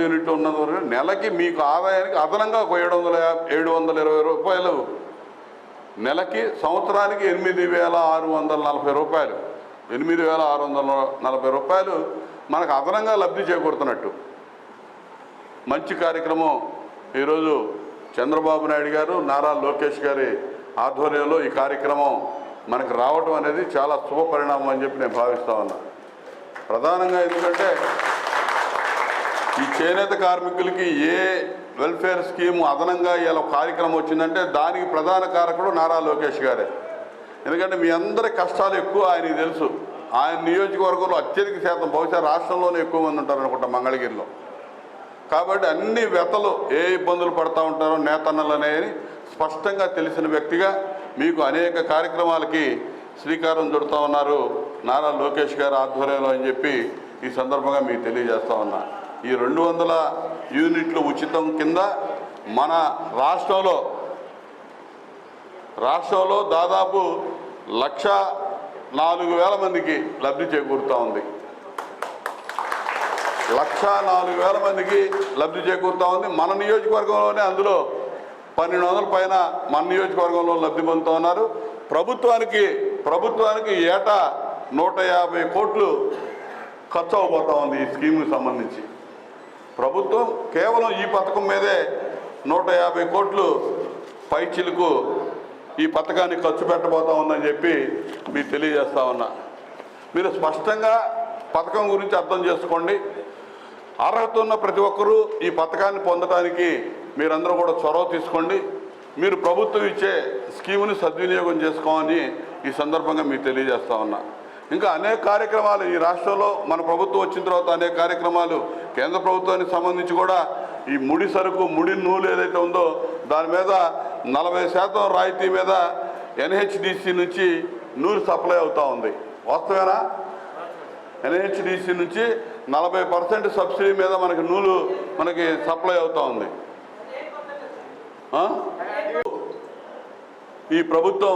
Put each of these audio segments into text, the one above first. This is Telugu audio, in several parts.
యూనిట్లు ఉన్నందువరకు నెలకి మీకు ఆదాయానికి అదనంగా ఒక 720 రూపాయలు నెలకి, సంవత్సరానికి 8,640 రూపాయలు, 8,640 రూపాయలు మనకు అదనంగా లబ్ధి చేకూరుతున్నట్టు మంచి కార్యక్రమం ఈరోజు చంద్రబాబు నాయుడు గారు, నారా లోకేష్ గారి ఆధ్వర్యంలో ఈ కార్యక్రమం మనకు రావడం అనేది చాలా శుభ పరిణామం అని చెప్పి నేను భావిస్తా ఉన్నా. ప్రధానంగా ఎందుకంటే ఈ చేనేత కార్మికులకి ఏ వెల్ఫేర్ స్కీమ్ అదనంగా ఇలా కార్యక్రమం వచ్చిందంటే దానికి ప్రధాన కారకుడు నారా లోకేష్ గారే. ఎందుకంటే మీ అందరి కష్టాలు ఎక్కువ ఆయనకి తెలుసు. ఆయన నియోజకవర్గంలో అత్యధిక శాతం, బహుశా రాష్ట్రంలోనే ఎక్కువ మంది ఉంటారు అనుకుంటా మంగళగిరిలో. కాబట్టి అన్ని వ్యతలు ఏ ఇబ్బందులు పడుతూ ఉంటారో నేతన్నలనేది స్పష్టంగా తెలిసిన వ్యక్తిగా మీకు అనేక కార్యక్రమాలకి శ్రీకారం చుడుతూ ఉన్నారు నారా లోకేష్ గారి ఆధ్వర్యంలో అని చెప్పి ఈ సందర్భంగా మీకు తెలియజేస్తూ ఉన్నా. ఈ 200 యూనిట్లు ఉచితం కింద మన రాష్ట్రంలో దాదాపు 104,000 మందికి లబ్ధి చేకూరుతూ ఉంది. 104,000 మందికి లబ్ధి చేకూరుతూ ఉంది. మన నియోజకవర్గంలోనే అందులో 1,200 పైన మన నియోజకవర్గంలో లబ్ధి పొందుతూ ఉన్నారు. ప్రభుత్వానికి ఏటా 150 కోట్లు ఖర్చు అవబోతూ ఉంది ఈ స్కీమ్కి సంబంధించి. ప్రభుత్వం కేవలం ఈ పథకం మీదే 150 కోట్లు పైచిలకు ఈ పథకాన్ని ఖర్చు పెట్టబోతా ఉందని చెప్పి మీకు తెలియజేస్తా ఉన్నా. మీరు స్పష్టంగా పథకం గురించి అర్థం చేసుకోండి. అర్హత ఉన్న ప్రతి ఒక్కరూ ఈ పథకాన్ని పొందడానికి మీరందరూ కూడా చొరవ తీసుకోండి. మీరు ప్రభుత్వం ఇచ్చే స్కీముని సద్వినియోగం చేసుకోమని ఈ సందర్భంగా మీకు తెలియజేస్తా ఉన్నా. ఇంకా అనేక కార్యక్రమాలు ఈ రాష్ట్రంలో మన ప్రభుత్వం వచ్చిన తర్వాత అనేక కార్యక్రమాలు కేంద్ర ప్రభుత్వానికి సంబంధించి కూడా ఈ ముడి సరుకు, ముడి నూలు ఏదైతే ఉందో దాని మీద 40% రాయితీ మీద ఎన్హెచ్డిసి నుంచి నూలు సప్లై అవుతూ ఉంది. వాస్తవేనా? ఎన్హెచ్డిసి నుంచి 40% సబ్సిడీ మీద మనకి సప్లై అవుతూ ఉంది. ఈ ప్రభుత్వం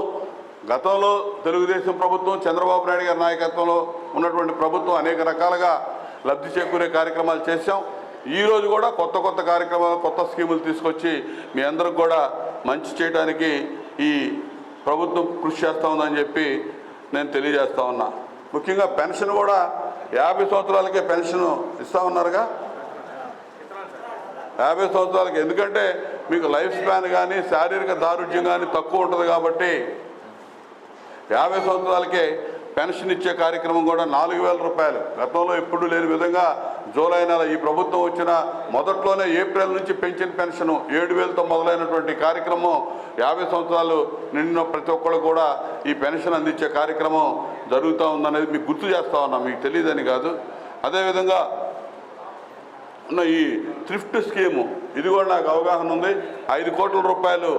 గతంలో తెలుగుదేశం ప్రభుత్వం, చంద్రబాబు నాయుడు గారి నాయకత్వంలో ఉన్నటువంటి ప్రభుత్వం అనేక రకాలుగా లబ్ధి చేకూరే కార్యక్రమాలు చేశాం. ఈరోజు కూడా కొత్త కార్యక్రమాలు, కొత్త స్కీములు తీసుకొచ్చి మీ అందరికి కూడా మంచి చేయడానికి ఈ ప్రభుత్వం కృషి చేస్తూ ఉందని చెప్పి నేను తెలియజేస్తా ఉన్నా. ముఖ్యంగా పెన్షన్ కూడా 50 సంవత్సరాలకే పెన్షన్ ఇస్తూ ఉన్నారుగా. 50 సంవత్సరాలకి, ఎందుకంటే మీకు లైఫ్ స్పాన్ కానీ శారీరక దారుఢ్యం కానీ తక్కువ ఉంటుంది కాబట్టి 50 సంవత్సరాలకే పెన్షన్ ఇచ్చే కార్యక్రమం కూడా 4,000 రూపాయలు. గతంలో ఎప్పుడు లేని విధంగా జూలై నెల ఈ ప్రభుత్వం వచ్చిన మొదట్లోనే ఏప్రిల్ నుంచి పెంచిన పెన్షన్ 7,000తో మొదలైనటువంటి కార్యక్రమం 50 సంవత్సరాలు నిండిన ప్రతి ఒక్కరు కూడా ఈ పెన్షన్ అందించే కార్యక్రమం జరుగుతూ ఉందనేది మీకు గుర్తు చేస్తూ ఉన్నా, మీకు తెలియదని కాదు. అదేవిధంగా ఈ థ్రిఫ్ట్ స్కీము, ఇది కూడా నాకు అవగాహన ఉంది. 5 కోట్ల రూపాయలు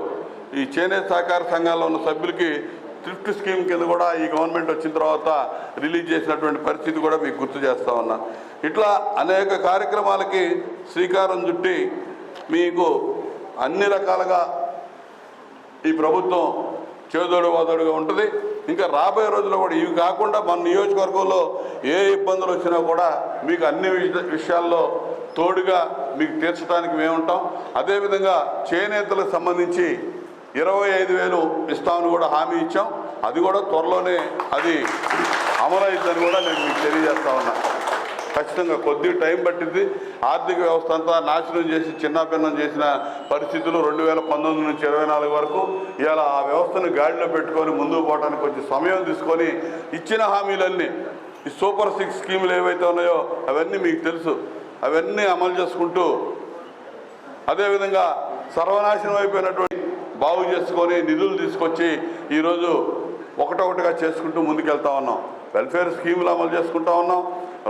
ఈ చేనేత సహకార సంఘాల్లో ఉన్న సభ్యులకి థ్రిఫ్ట్ స్కీమ్ కింద కూడా ఈ గవర్నమెంట్ వచ్చిన తర్వాత రిలీజ్ చేసినటువంటి పరిస్థితి కూడా మీకు గుర్తు చేస్తూ ఉన్నా. ఇట్లా అనేక కార్యక్రమాలకి శ్రీకారం చుట్టి మీకు అన్ని రకాలుగా ఈ ప్రభుత్వం చేదోడు వాదోడుగా ఉంటుంది. ఇంకా రాబోయే రోజుల్లో కూడా ఇవి కాకుండా మన నియోజకవర్గంలో ఏ ఇబ్బందులు వచ్చినా కూడా మీకు అన్ని విషయాల్లో తోడుగా మీకు తీర్చడానికి మేము ఉంటాం. అదేవిధంగా చేనేతలకు సంబంధించి 25,000 ఇస్తామని కూడా హామీ ఇచ్చాం. అది కూడా త్వరలోనే అది అమలైద్దని కూడా నేను మీకు తెలియజేస్తా ఉన్నా. ఖచ్చితంగా కొద్ది టైం పట్టింది. ఆర్థిక వ్యవస్థ అంతా నాశనం చేసి చిన్నాభిన్నం చేసిన పరిస్థితులు 2019 నుంచి 24 వరకు. ఇవాళ ఆ వ్యవస్థను గాడిలో పెట్టుకొని ముందుకు పోవడానికి కొంచెం సమయం తీసుకొని ఇచ్చిన హామీలన్నీ, ఈ సూపర్ 6 స్కీములు ఏవైతే ఉన్నాయో అవన్నీ మీకు తెలుసు, అవన్నీ అమలు చేసుకుంటూ అదేవిధంగా సర్వనాశనం అయిపోయినటువంటి బాగు చేసుకొని నిధులు తీసుకొచ్చి ఈరోజు ఒకటొకటిగా చేసుకుంటూ ముందుకెళ్తా ఉన్నాం. వెల్ఫేర్ స్కీములు అమలు చేసుకుంటా ఉన్నాం.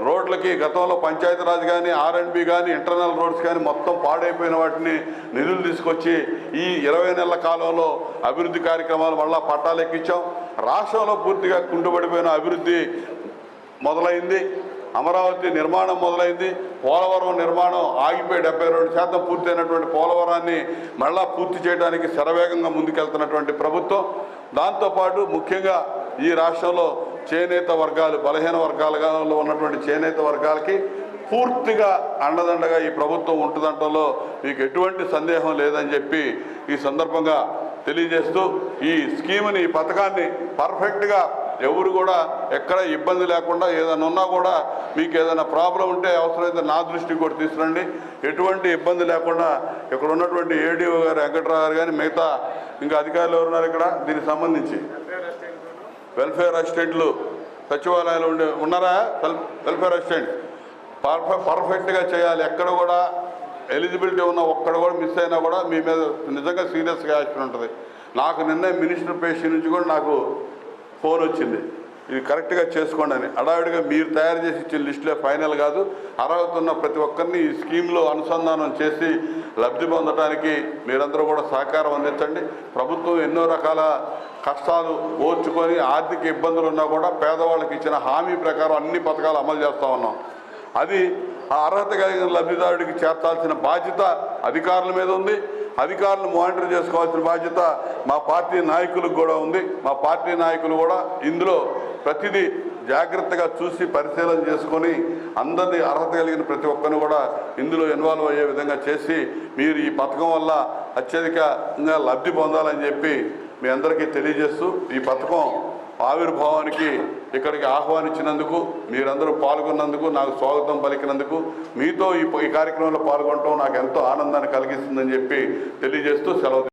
రోడ్లకి గతంలో పంచాయతీరాజ్ కానీ, R&B కానీ, ఇంటర్నల్ రోడ్స్ కానీ మొత్తం పాడైపోయిన వాటిని నిధులు తీసుకొచ్చి ఈ 20 నెలల కాలంలో అభివృద్ధి కార్యక్రమాలు మళ్ళా పట్టాలెక్కించాం. రాష్ట్రంలో పూర్తిగా కుంటుపడిపోయిన అభివృద్ధి మొదలైంది. అమరావతి నిర్మాణం మొదలైంది. పోలవరం నిర్మాణం ఆగిపోయి 72% పూర్తయినటువంటి పోలవరాన్ని మళ్ళా పూర్తి చేయడానికి శరవేగంగా ముందుకెళ్తున్నటువంటి ప్రభుత్వం. దాంతోపాటు ముఖ్యంగా ఈ రాష్ట్రంలో చేనేత వర్గాలు, బలహీన వర్గాలలో ఉన్నటువంటి చేనేత వర్గాలకి పూర్తిగా అండదండగా ఈ ప్రభుత్వం ఉంటుందంటంలో మీకు ఎటువంటి సందేహం లేదని చెప్పి ఈ సందర్భంగా తెలియజేస్తూ ఈ స్కీమ్ని ఈ పథకాన్ని పర్ఫెక్ట్గా ఎవరు కూడా ఎక్కడ ఇబ్బంది లేకుండా ఏదైనా ఉన్నా కూడా మీకు ఏదైనా ప్రాబ్లం ఉంటే అవసరమైతే నా దృష్టికి కూడా తీసుకురండి. ఎటువంటి ఇబ్బంది లేకుండా ఇక్కడ ఉన్నటువంటి ఏడీఓ గారు వెంకట్రావు గారు కానీ మిగతా ఇంకా అధికారులు ఎవరున్నారు ఇక్కడ దీనికి సంబంధించి వెల్ఫేర్ అసిస్టెంట్లు సచివాలయాలు ఉన్నారా? వెల్ఫేర్ అసిస్టెంట్ పర్ఫెక్ట్గా చేయాలి. ఎక్కడ కూడా ఎలిజిబిలిటీ ఉన్న ఒక్కడ కూడా మిస్ అయినా కూడా మీ మీద నిజంగా సీరియస్గా యాక్షన్ ఉంటుంది. నాకు నిన్నే మినిస్టర్ పేషి నుంచి కూడా నాకు ఫోన్ వచ్చింది, ఇది కరెక్ట్గా చేసుకోండి అని. అడావిడిగా మీరు తయారు చేసి ఇచ్చిన లిస్టులే ఫైనల్ కాదు, అర్హత ఉన్న ప్రతి ఒక్కరిని ఈ స్కీమ్లో అనుసంధానం చేసి లబ్ధి పొందడానికి మీరందరూ కూడా సహకారం అందించండి. ప్రభుత్వం ఎన్నో రకాల కష్టాలు ఓర్చుకొని ఆర్థిక ఇబ్బందులు ఉన్నా కూడా పేదవాళ్ళకి ఇచ్చిన హామీ ప్రకారం అన్ని పథకాలు అమలు చేస్తూ ఉన్నాం. అది ఆ అర్హత కలిగిన లబ్ధిదారుడికి చేర్చాల్సిన బాధ్యత అధికారుల మీద ఉంది. అధికారులు మానిటర్ చేసుకోవాల్సిన బాధ్యత మా పార్టీ నాయకులకు కూడా ఉంది. మా పార్టీ నాయకులు కూడా ఇందులో ప్రతిదీ జాగ్రత్తగా చూసి పరిశీలన చేసుకొని అందరినీ అర్హత కలిగిన ప్రతి ఒక్కరిని కూడా ఇందులో ఇన్వాల్వ్ అయ్యే విధంగా చేసి మీరు ఈ పథకం వల్ల అత్యధికంగా లబ్ధి పొందాలని చెప్పి మీ అందరికీ తెలియజేస్తూ ఈ పథకం ఆవిర్భావానికి ఇక్కడికి ఆహ్వానించినందుకు మీరందరూ పాల్గొన్నందుకు నాకు స్వాగతం పలికినందుకు మీతో ఈ కార్యక్రమంలో పాల్గొనడం నాకు ఎంతో ఆనందాన్ని కలిగిస్తుందని చెప్పి తెలియజేస్తూ సెలవు.